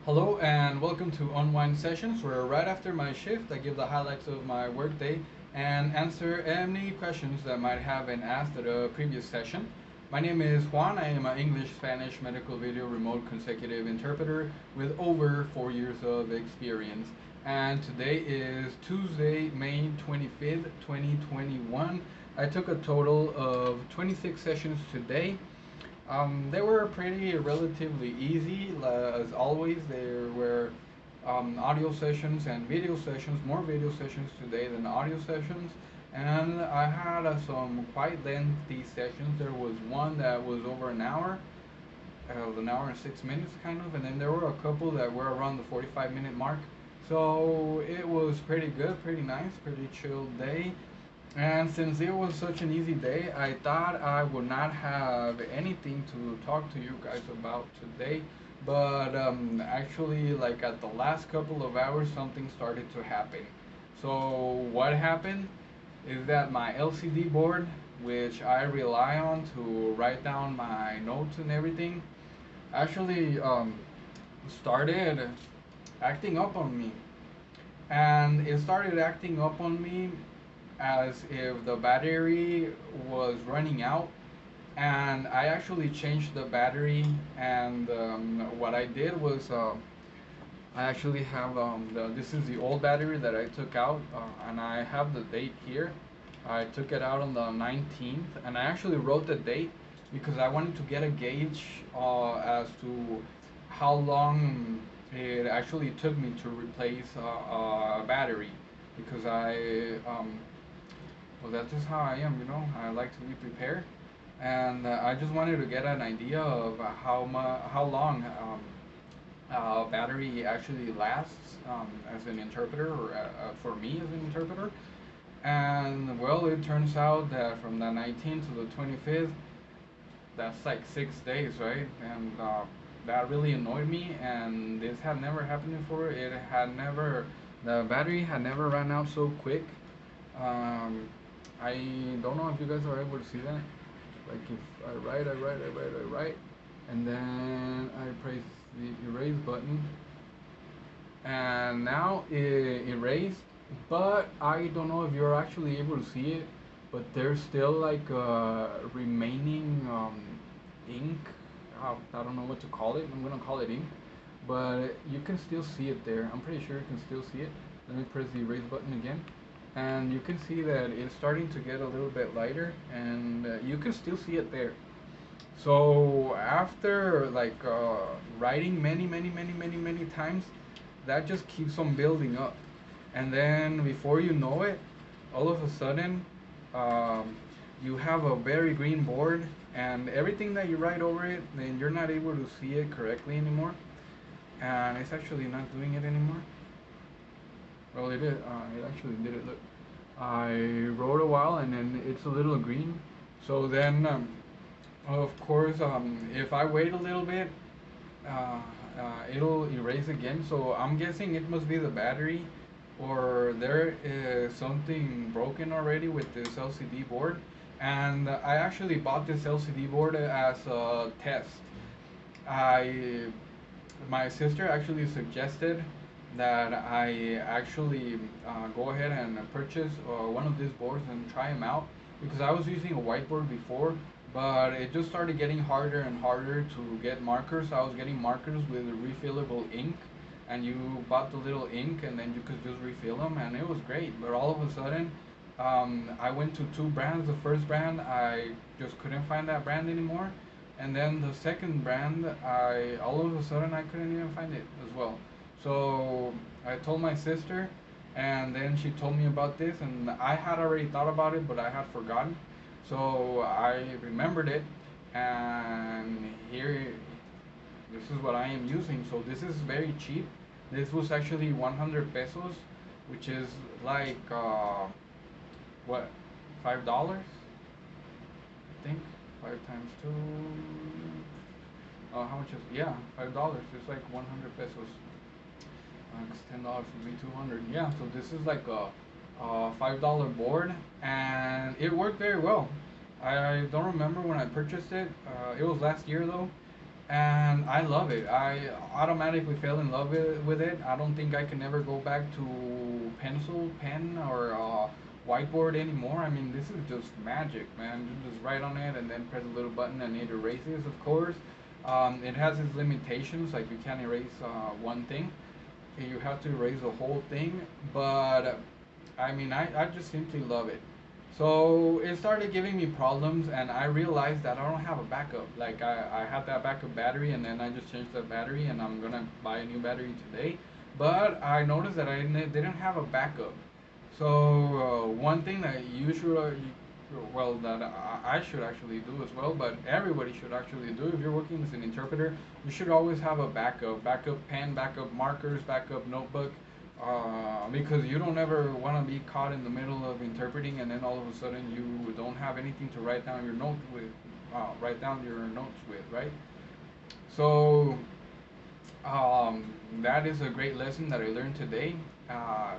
Hello and welcome to Unwind Sessions, where right after my shift I give the highlights of my workday and answer any questions that might have been asked at a previous session. My name is Juan. I am an English Spanish medical video remote consecutive interpreter with over 4 years of experience. And today is Tuesday, May 25th, 2021. I took a total of 26 sessions today. They were pretty relatively easy. As always, there were audio sessions and video sessions, more video sessions today than audio sessions. And I had some quite lengthy sessions. There was one that was over an hour and 6 minutes kind of, and then there were a couple that were around the 45-minute mark. So it was pretty good, pretty nice, pretty chill day. And since it was such an easy day, I thought I would not have anything to talk to you guys about today. But actually, like at the last couple of hours, something started to happen. So, what happened is that my LCD board, which I rely on to write down my notes and everything, actually started acting up on me. And it started acting up on me as if the battery was running out, and I actually changed the battery. And what I did was I actually have this is the old battery that I took out, and I have the date here. I took it out on the 19th, and I actually wrote the date because I wanted to get a gauge as to how long it actually took me to replace a battery, because well, that's just how I am, you know. I like to be prepared, and I just wanted to get an idea of how long battery actually lasts as an interpreter, or for me as an interpreter. And well, it turns out that from the 19th to the 25th, that's like 6 days, right? And that really annoyed me, and this had never happened before. The battery had never run out so quick. Um, I don't know if you guys are able to see that. Like if I write, and then I press the erase button, and now it erased. But I don't know if you're actually able to see it, but there's still like remaining ink. I don't know what to call it. I'm gonna call it ink, but you can still see it there. I'm pretty sure you can still see it. Let me press the erase button again, and you can see that it's starting to get a little bit lighter, and you can still see it there. So after like writing many times, that just keeps on building up, and then before you know it, all of a sudden, um, you have a very green board, and everything that you write over it, then you're not able to see it correctly anymore, and it's actually not doing it anymore. Well, it did. It actually did it. Look, I wrote a while, and then it's a little green. So then, of course, if I wait a little bit, uh, it'll erase again. So I'm guessing it must be the battery, or there is something broken already with this LCD board. And I actually bought this LCD board as a test. I My sister actually suggested that I actually go ahead and purchase one of these boards and try them out, because I was using a whiteboard before, but it just started getting harder and harder to get markers. I was getting markers with refillable ink, and you bought the little ink and then you could just refill them, and it was great. But all of a sudden, I went to two brands. The first brand, I just couldn't find that brand anymore, and then the second brand, I all of a sudden I couldn't even find it as well. So I told my sister, and then she told me about this, and I had already thought about it, but I had forgotten. So I remembered it, and here, this is what I am using. So this is very cheap. This was actually 100 pesos, which is like what, $5? I think 5 times 2. How much is it? Yeah, $5. It's like 100 pesos. $10 would be 200. Yeah, so this is like a $5 board, and it worked very well. I don't remember when I purchased it. It was last year though, and I love it. I automatically fell in love with it. I don't think I can ever go back to pencil, pen, or whiteboard anymore. I mean, this is just magic, man. You just write on it and then press a little button and it erases, of course. It has its limitations, like you can't erase one thing. You have to erase the whole thing, but I mean, I just simply love it. So it started giving me problems, and I realized that I don't have a backup. Like I had that backup battery, and then I just changed that battery, and I'm gonna buy a new battery today. But I noticed that didn't have a backup. So one thing that you should, well, that I should actually do as well, but everybody should actually do if you're working as an interpreter, you should always have a backup pen, backup markers, backup notebook, because you don't ever want to be caught in the middle of interpreting and then all of a sudden you don't have anything to write down your notes with, right? So that is a great lesson that I learned today. Uh,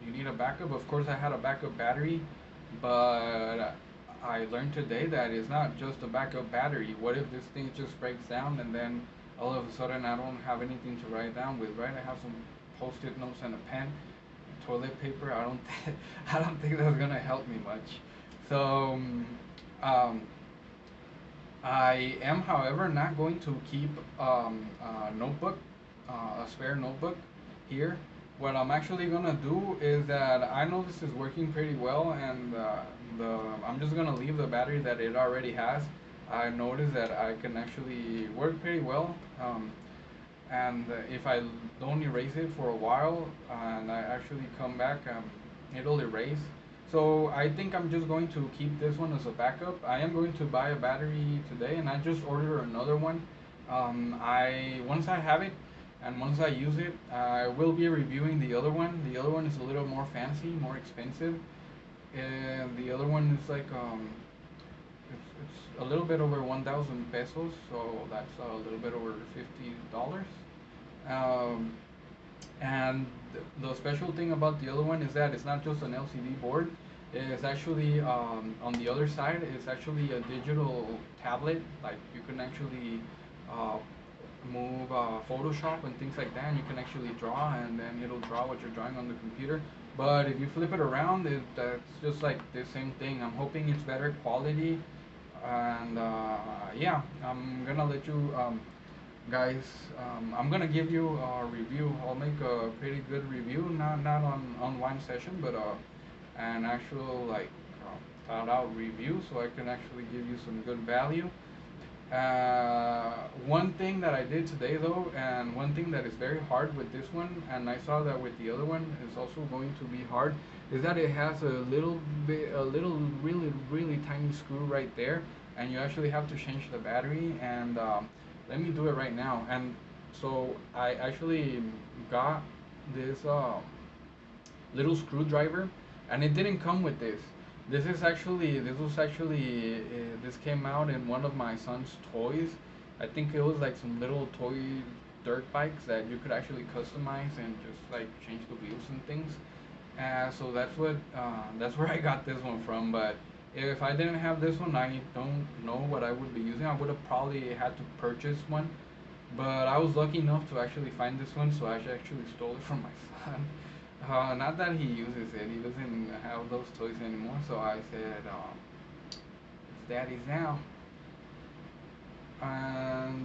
you need a backup. Of course, I had a backup battery, but I learned today that it's not just a backup battery. What if this thing just breaks down and then all of a sudden I don't have anything to write down with, right? I have some post-it notes and a pen, toilet paper. I don't think that's gonna help me much. So um, I am, however, not going to keep a notebook, a spare notebook here. What I'm actually gonna do is that I know this is working pretty well, and I'm just gonna leave the battery that it already has. I noticed that I can actually work pretty well, and if I don't erase it for a while, and I actually come back, it'll erase. So I think I'm just going to keep this one as a backup. I am going to buy a battery today, and I just ordered another one. I once I have it, and once I use it, I will be reviewing the other one. The other one is a little more fancy, more expensive, and the other one is like it's a little bit over 1,000 pesos, so that's a little bit over $50. Um, and the special thing about the other one is that it's not just an LCD board. It's actually on the other side. It's actually a digital tablet. Like you can actually uh, move Photoshop and things like that, and you can actually draw, and then it'll draw what you're drawing on the computer. But if you flip it around, that's just like the same thing. I'm hoping it's better quality, and yeah, I'm gonna let you guys. I'm gonna give you a review. I'll make a pretty good review, not on one session, but an actual like thought out review, so I can actually give you some good value. One thing that I did today though, and one thing that is very hard with this one, and I saw that with the other one is also going to be hard, is that it has a little really tiny screw right there, and you actually have to change the battery. And let me do it right now. And so I actually got this little screwdriver, and it didn't come with this. This came out in one of my son's toys. I think it was like some little toy dirt bikes that you could actually customize and just like change the wheels and things. So that's where I got this one from. But if I didn't have this one, I don't know what I would be using. I would have probably had to purchase one. But I was lucky enough to actually find this one, so I actually stole it from my son. Not that he uses it, he doesn't have those toys anymore. So I said, it's daddy's now. And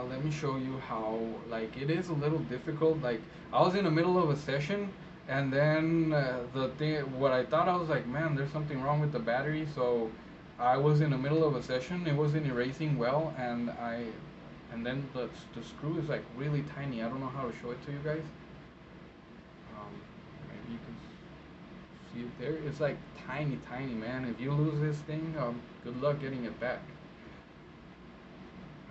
let me show you how, like, it is a little difficult. Like, I was in the middle of a session, and then what I thought, I was like, man, there's something wrong with the battery. So I was in the middle of a session, it wasn't erasing well, and then the screw is like really tiny. I don't know how to show it to you guys. Um, Maybe you can see it there. It's like tiny, man. If you lose this thing, good luck getting it back.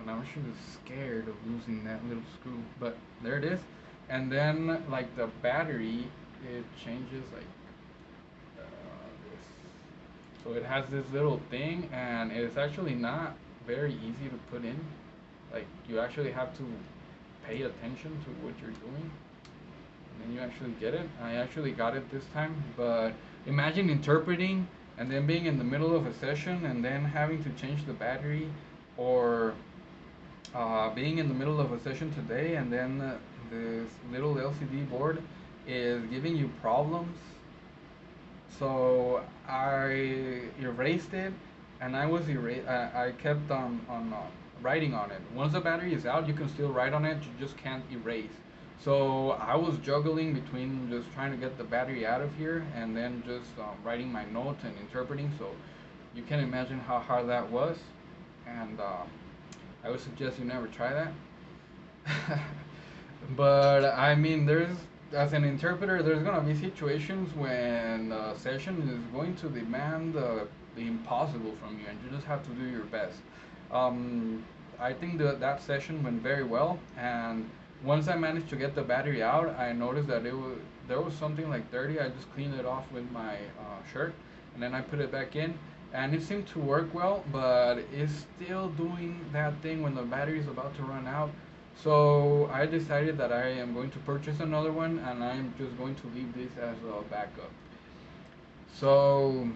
And I'm actually scared of losing that little screw, but there it is. And then like the battery, it changes like this. So it has this little thing, and it's actually not very easy to put in. Like you actually have to pay attention to what you're doing, and then you actually get it. I actually got it this time, but imagine interpreting and then being in the middle of a session and then having to change the battery, or being in the middle of a session today, and then this little LCD board is giving you problems. So I erased it, and I kept on writing on it. Once the battery is out, you can still write on it. You just can't erase. So I was juggling between just trying to get the battery out of here and then just writing my notes and interpreting. So you can imagine how hard that was, and I would suggest you never try that. But I mean, as an interpreter, there's gonna be situations when a session is going to demand the impossible from you, and you just have to do your best. Um, I think that session went very well, and once I managed to get the battery out, I noticed that there was something like dirty. I just cleaned it off with my shirt, and then I put it back in, and it seemed to work well, but it's still doing that thing when the battery is about to run out. So I decided that I am going to purchase another one, and I'm just going to leave this as a backup. So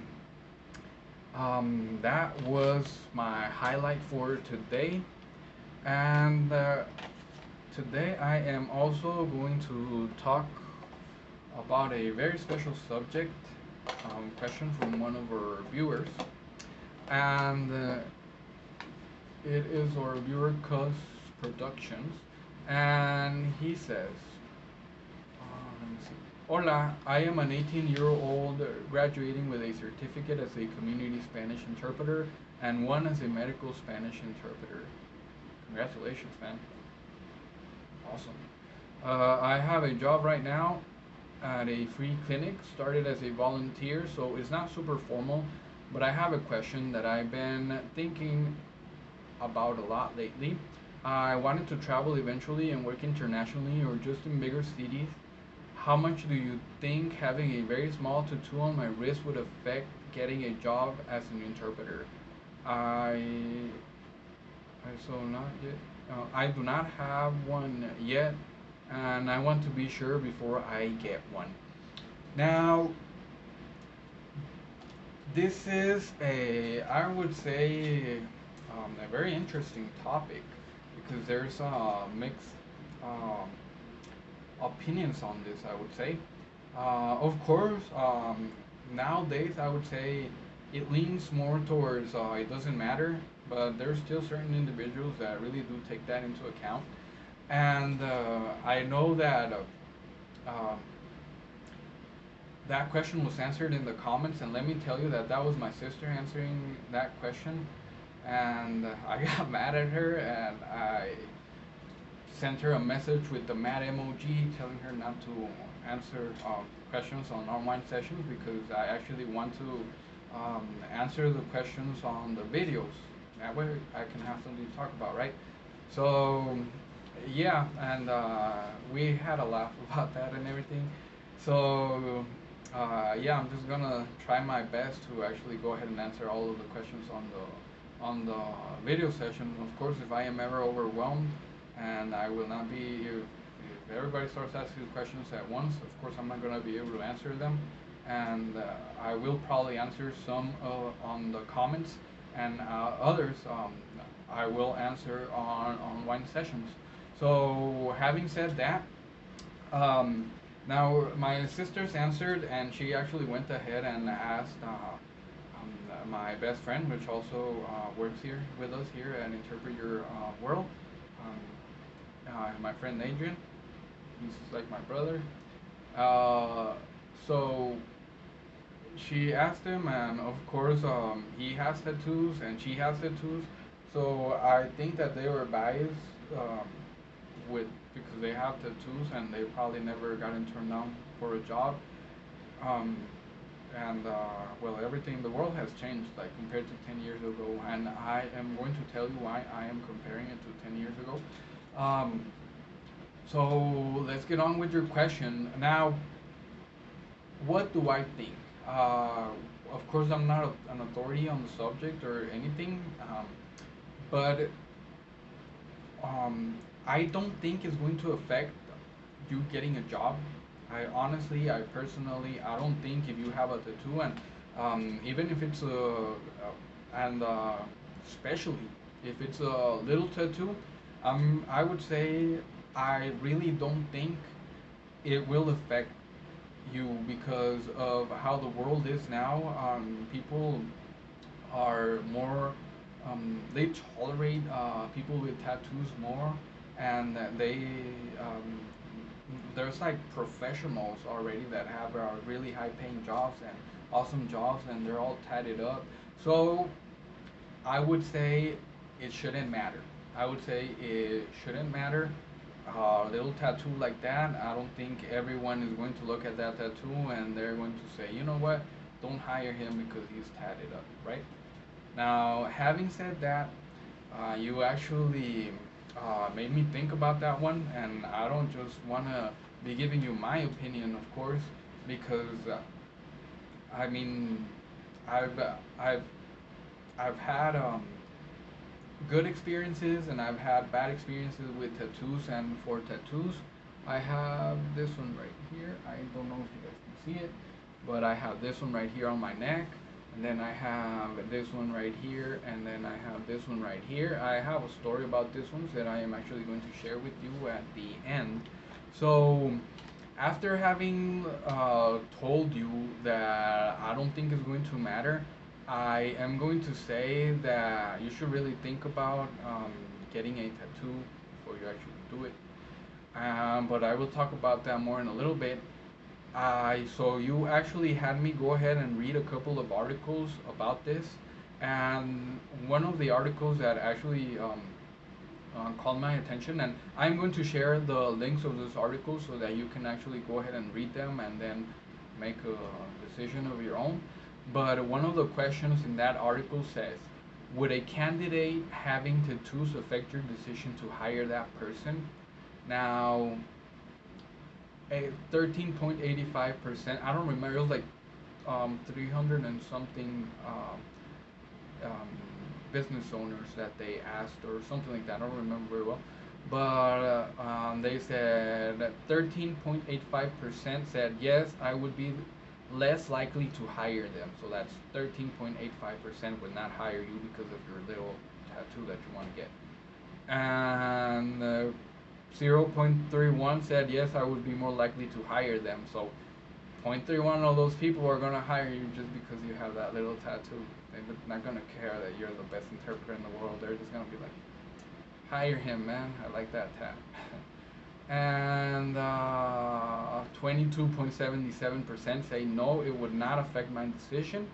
that was my highlight for today. And today I am also going to talk about a very special subject, question from one of our viewers. And it is our viewer Cuz Productions. And he says, let me see. Hola, I am an 18-year-old graduating with a certificate as a community Spanish interpreter and one as a medical Spanish interpreter. Congratulations, man. Awesome. I have a job right now at a free clinic, started as a volunteer, so it's not super formal, but I have a question that I've been thinking about a lot lately. I wanted to travel eventually and work internationally or just in bigger cities. How much do you think having a very small tattoo on my wrist would affect getting a job as an interpreter? I, not yet. I do not have one yet, and I want to be sure before I get one. Now, this is I would say, a very interesting topic because there's mixed um, opinions on this, I would say. Of course, nowadays I would say it leans more towards it doesn't matter, but there's still certain individuals that really do take that into account. And I know that um, that question was answered in the comments, and let me tell you that that was my sister answering that question, and I got mad at her, and I sent her a message with the mad emoji telling her not to answer questions on online sessions because I actually want to answer the questions on the videos. That way I can have something to talk about, right? So yeah, and we had a laugh about that and everything. So yeah, I'm just gonna try my best to actually go ahead and answer all of the questions on the video session. Of course, if I am ever overwhelmed and I will not be, if everybody starts asking questions at once, of course I'm not gonna be able to answer them, and I will probably answer some on the comments, and others I will answer on online sessions. So having said that, um, now my sister's answered, and she actually went ahead and asked my best friend, which also works here with us here at Interpret Your World, my friend Adrian. He's like my brother. Uh, so she asked him, and of course, he has tattoos and she has tattoos. So I think that they were biased with because they have tattoos and they probably never gotten turned down for a job. Um, and well, everything in the world has changed, like compared to 10 years ago. And I am going to tell you why I am comparing it to 10 years ago. Um, so let's get on with your question now. What do I think? Of course, I'm not an authority on the subject or anything, but I don't think it's going to affect you getting a job. I personally, I don't think if you have a tattoo, and even if it's and especially if it's a little tattoo, I would say I really don't think it will affect you because of how the world is now. People are more, they tolerate people with tattoos more, and they, um, there's like professionals already that have really high paying jobs and awesome jobs, and they're all tatted up. So I would say it shouldn't matter. I would say it shouldn't matter. A little tattoo like that, I don't think everyone is going to look at that tattoo and they're going to say, you know what, don't hire him because he's tatted up, right? Now, having said that, you actually made me think about that one, and I don't just want to be giving you my opinion, of course, because I mean, I've uh, I've I've had good experiences and I've had bad experiences with tattoos. And for tattoos, I have this one right here. I don't know if you guys can see it, but I have this one right here on my neck, and then I have this one right here, and then I have this one right here. I have a story about this one that I am actually going to share with you at the end. So after having told you that I don't think it's going to matter, I am going to say that you should really think about getting a tattoo before you actually do it. But I will talk about that more in a little bit. So you actually had me go ahead and read a couple of articles about this, and one of the articles that actually called my attention, and I'm going to share the links of those articles so that you can actually go ahead and read them and then make a decision of your own. But one of the questions in that article says, would a candidate having tattoos affect your decision to hire that person? Now, a 13.85%, I don't remember, it was like 300 and something um, business owners that they asked or something like that. I don't remember very well. But they said that 13.85% said yes, I would be less likely to hire them. So that's 13.85% would not hire you because of your little tattoo that you want to get. And 0.31 said yes, I would be more likely to hire them. So 0.31 of those people are gonna hire you just because you have that little tattoo. They're not gonna care that you're the best interpreter in the world. They're just gonna be like, hire him, man. I like that tat. And 22.77% say no, it would not affect my decision.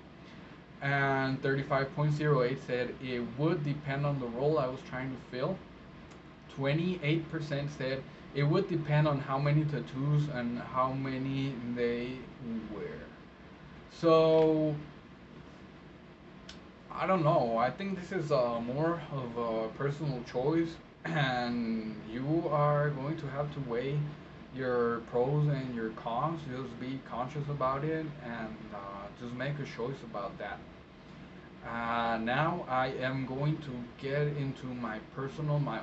And 35.08 said it would depend on the role I was trying to fill. 28% said it would depend on how many tattoos and how many they wear. So I don't know. I think this is more of a personal choice, and you are going to have to weigh your pros and your cons. Just be conscious about it and just make a choice about that. Now I am going to get into my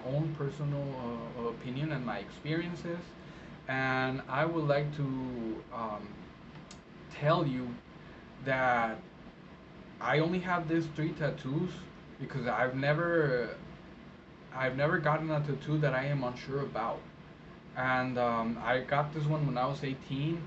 own personal opinion and my experiences, and I would like to tell you that I only have these three tattoos because I've never gotten a tattoo that I am unsure about. And I got this one when I was 18.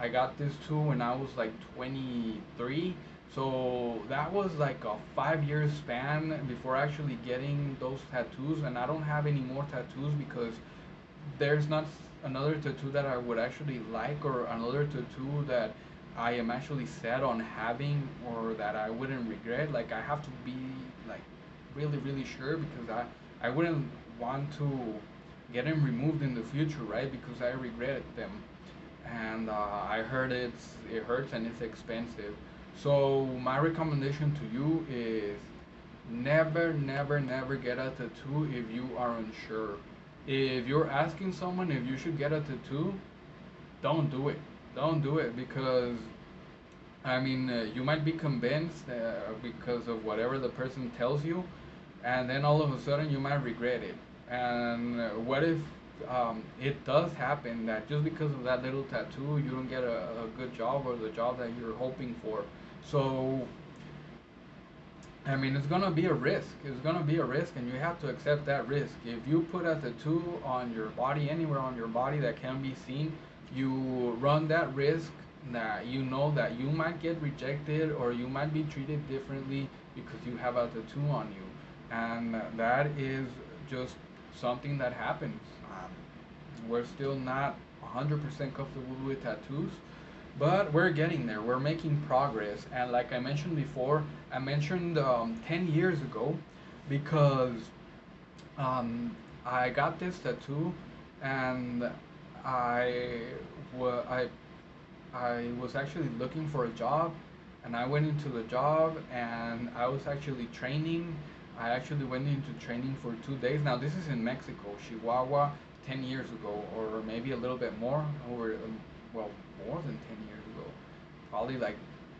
I got this two when I was like 23. So that was like a 5 year span before actually getting those tattoos. And I don't have any more tattoos because there's not another tattoo that I would actually like, or another tattoo that I am actually set on having, or that I wouldn't regret. Like I have to be like really really sure because I wouldn't want to get them removed in the future, right? Because I regret them, and I heard it hurts and it's expensive. So my recommendation to you is never, never, never get a tattoo if you are unsure. If you're asking someone if you should get a tattoo, don't do it. Don't do it because I mean you might be convinced because of whatever the person tells you, and then all of a sudden you might regret it. And what if it does happen that just because of that little tattoo you don't get a good job or the job that you're hoping for? So I mean, it's gonna be a risk. It's gonna be a risk, and you have to accept that risk. If you put a tattoo on your body, anywhere on your body that can be seen, you run that risk that you know that you might get rejected or you might be treated differently because you have a tattoo on you, and that is just something that happens. We're still not 100% comfortable with tattoos, but we're getting there. We're making progress. And like I mentioned before, I mentioned 10 years ago because um, I got this tattoo and I, wa- I, I was actually looking for a job and I went into the job and I was actually training. I actually went into training for 2 days. Now, this is in Mexico, Chihuahua, 10 years ago, or maybe a little bit more, over, well, more than 10 years ago, probably like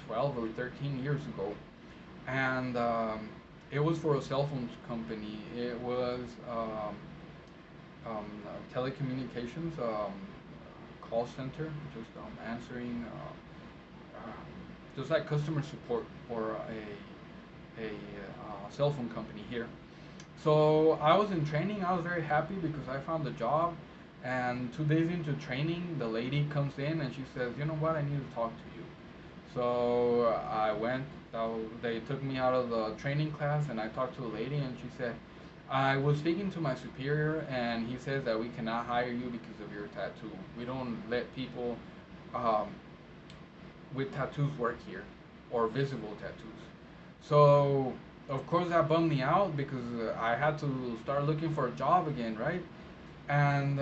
12 or 13 years ago. And it was for a cell phone company. It was telecommunications, call center, just answering, just like customer support for a cell phone company here. So I was in training. I was very happy because I found a job. And 2 days into training, the lady comes in and she says, "You know what? I need to talk to you." So I went. They took me out of the training class, and I talked to the lady, and she said, "I was speaking to my superior, and he says that we cannot hire you because of your tattoo. We don't let people um, with tattoos work here, or visible tattoos." So of course that bummed me out because I had to start looking for a job again, right? And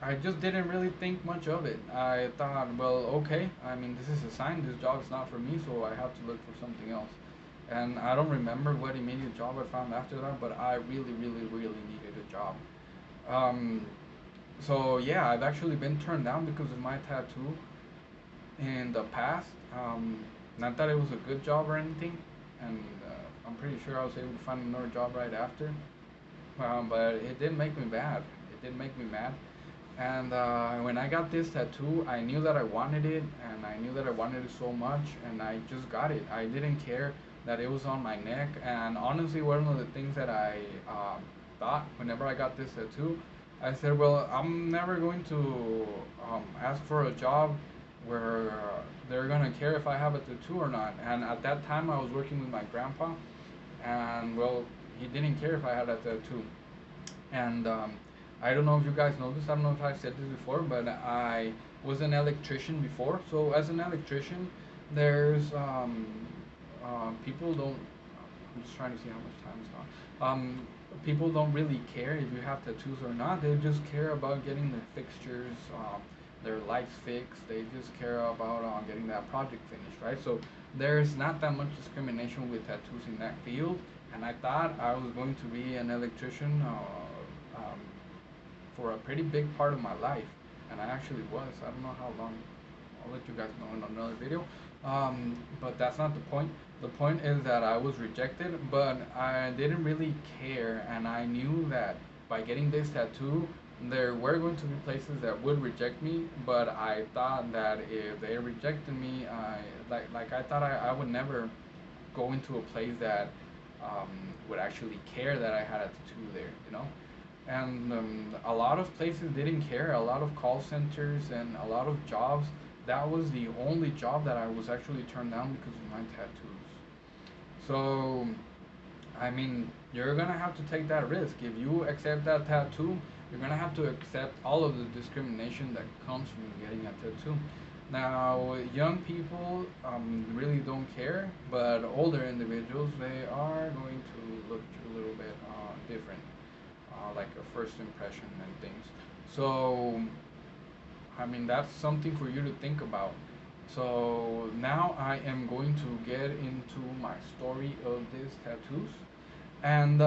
I just didn't really think much of it. I thought, well, okay, I mean, this is a sign, this job is not for me, so I have to look for something else. And I don't remember what immediate job I found after that, but I really, really, really needed a job. Um, so yeah, I've actually been turned down because of my tattoo in the past. Not that it was a good job or anything, and I'm pretty sure I was able to find another job right after. But it did make me mad. It did make me mad. And when I got this tattoo, I knew that I wanted it, and I knew that I wanted it so much, and I just got it. I didn't care that it was on my neck. And honestly, one of the things that I thought whenever I got this tattoo, I said, well, I'm never going to ask for a job where they're gonna care if I have a tattoo or not. And at that time, I was working with my grandpa, and well, he didn't care if I had a tattoo. And I don't know if you guys know this. I don't know if I said this before, but I was an electrician before. So as an electrician, there's people don't. I'm just trying to see how much time is gone. People don't really care if you have tattoos or not. They just care about getting their fixtures, their lights fixed. They just care about getting that project finished, right? So there's not that much discrimination with tattoos in that field. And I thought I was going to be an electrician for a pretty big part of my life, and I actually was. I don't know how long. I'll let you guys know in another video. But that's not the point. The point is that I was rejected, but I didn't really care, and I knew that by getting this tattoo, there were going to be places that would reject me. But I thought that if they rejected me, like I thought I would never go into a place that um, would actually care that I had a tattoo there, you know? And a lot of places didn't care. A lot of call centers and a lot of jobs. That was the only job that I was actually turned down because of my tattoos. So, I mean, you're gonna have to take that risk. If you accept that tattoo, you're gonna have to accept all of the discrimination that comes from getting a tattoo. Now, young people really don't care, but older individuals, they are going to look a little bit different, like a first impression and things. So, I mean, that's something for you to think about. So now I am going to get into my story of these tattoos. And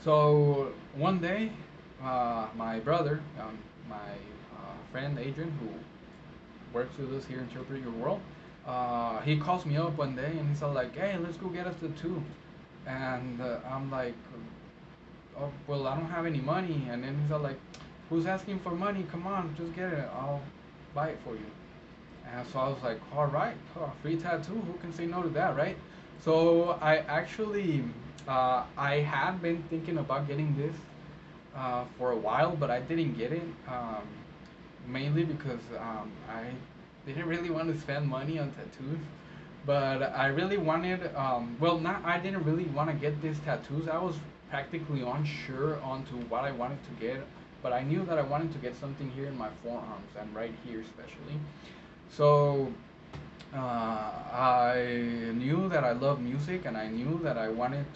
so one day, my brother, my friend Adrian, who works with us here in Interpret Your World, he calls me up one day and he's all like, "Hey, let's go get us tattoo." And I'm like, "Oh, well, I don't have any money." And then he's all like, "Who's asking for money? Come on, just get it. I'll buy it for you." And so I was like, "All right, free tattoo. Who can say no to that, right?" So I actually, I had been thinking about getting this for a while, but I didn't get it. Mainly because I didn't really want to spend money on tattoos. But I really wanted, well, not, I didn't really want to get these tattoos. I was practically unsure onto what I wanted to get, but I knew that I wanted to get something here in my forearms and right here especially. So I knew that I love music and I knew that I wanted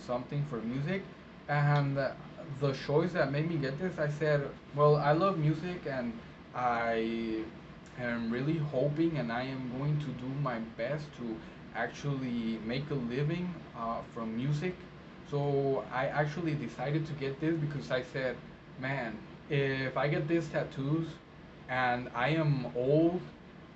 something for music. And the choice that made me get this, I said, well, I love music and I am really hoping and I am going to do my best to actually make a living from music. So I actually decided to get this because I said, man, if I get these tattoos and I am old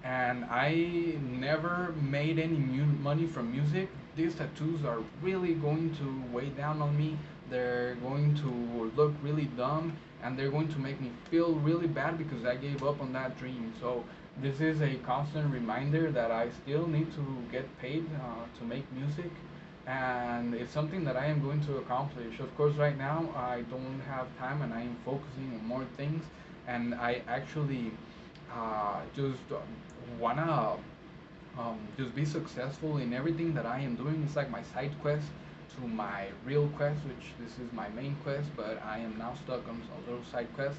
and I never made any money from music, these tattoos are really going to weigh down on me. They're going to look really dumb and they're going to make me feel really bad because I gave up on that dream. So this is a constant reminder that I still need to get paid to make music, and it's something that I am going to accomplish. Of course, right now I don't have time and I am focusing on more things, and I actually just wanna just be successful in everything that I am doing. It's like my side quest to my real quest, which this is my main quest, but I am now stuck on a little side quest.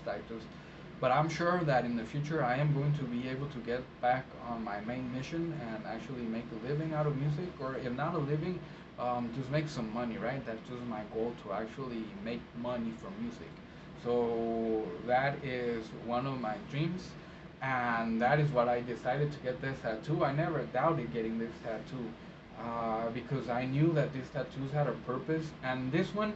But I'm sure that in the future I am going to be able to get back on my main mission and actually make a living out of music, or if not a living, just make some money, right? That's just my goal, to actually make money from music. So that is one of my dreams, and that is what I decided to get this tattoo. I never doubted getting this tattoo because I knew that these tattoos had a purpose, and this one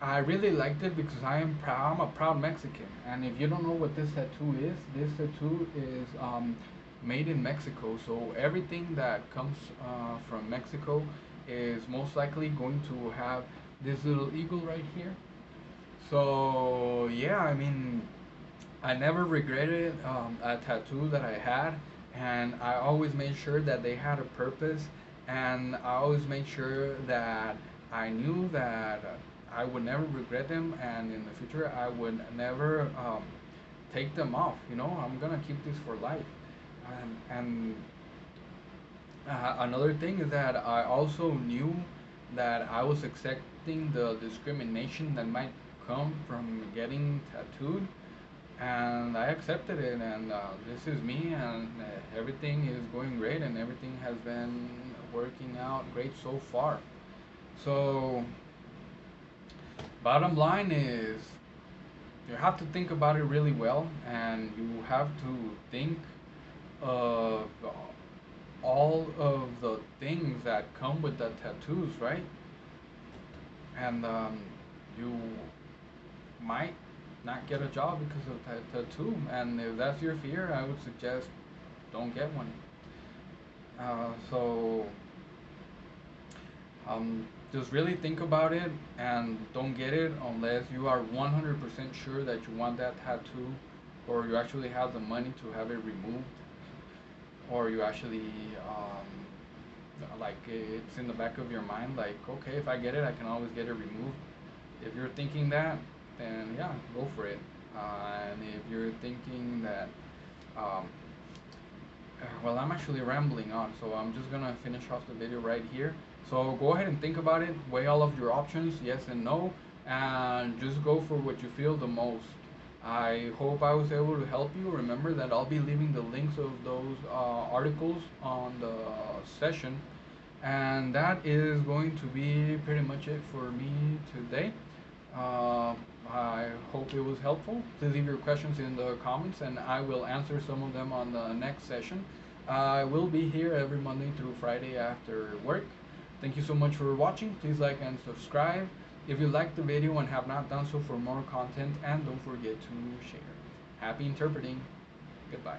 I really liked it because I am proud. I'm a proud Mexican, and if you don't know what this tattoo is made in Mexico. So everything that comes from Mexico is most likely going to have this little eagle right here. So yeah, I mean, I never regretted a tattoo that I had, and I always made sure that they had a purpose, and I always made sure that I knew that I would never regret them, and in the future I would never take them off. You know, I'm gonna keep this for life. And another thing is that I also knew that I was accepting the discrimination that might come from getting tattooed, and I accepted it, and this is me, and everything is going great, and everything has been working out great so far. So bottom line is, you have to think about it really well, and you have to think of all of the things that come with the tattoos, right? And you might not get a job because of that tattoo, and if that's your fear, I would suggest don't get one. So just really think about it and don't get it unless you are 100% sure that you want that tattoo, or you actually have the money to have it removed, or you actually like it's in the back of your mind, like, okay, if I get it, I can always get it removed. If you're thinking that, then yeah, go for it. And if you're thinking that um, well, I'm actually rambling on, so I'm just gonna finish off the video right here. So go ahead and think about it, weigh all of your options, yes and no, and just go for what you feel the most. I hope I was able to help you. Remember that I'll be leaving the links of those articles on the session. And that is going to be pretty much it for me today. Uh, I hope it was helpful. Please leave your questions in the comments and I will answer some of them on the next session. I will be here every Monday through Friday after work. Thank you so much for watching. Please like and subscribe if you liked the video and have not done so for more content, and don't forget to share. Happy interpreting. Goodbye.